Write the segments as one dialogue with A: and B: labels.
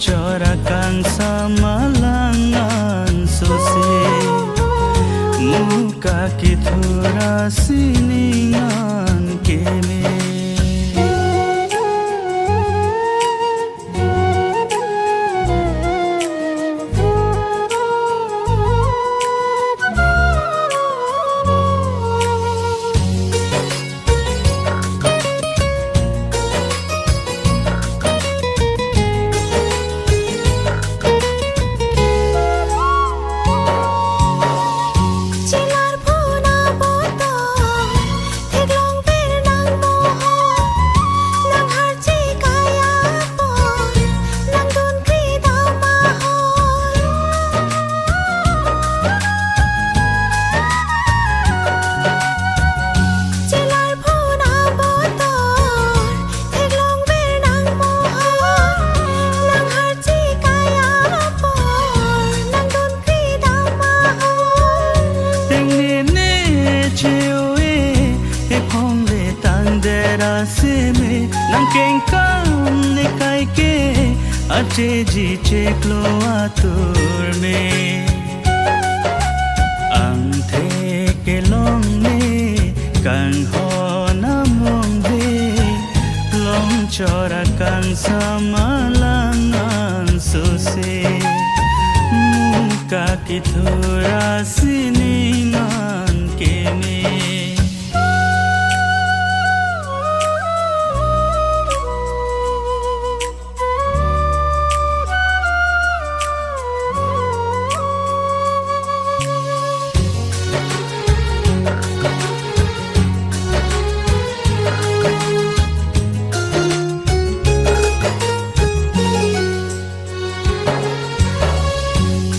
A: Longcorakan sama langan sose muka kithura siningan keme Seme nang kengkam ne kai ke ache ji cheklo atur me ang the ke long ne kang ho na mong de long chora kang samalangan sose muka kithura siningan keme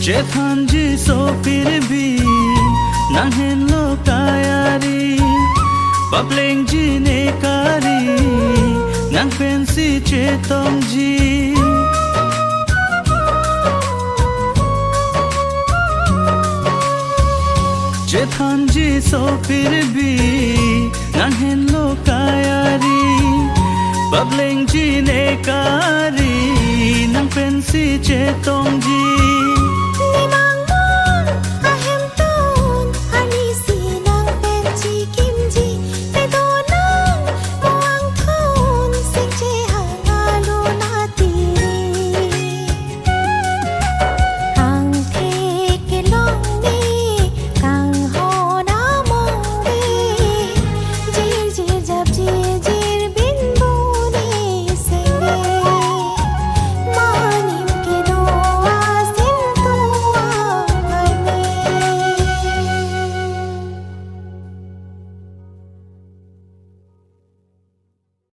A: Jethan ji so phir bhi nang hen lo kayari bableng ji ne kari nang pensi chetong ji Jethan ji so phir bhi nang hen lo kayari bableng ji ne kari nang pensi chetong ji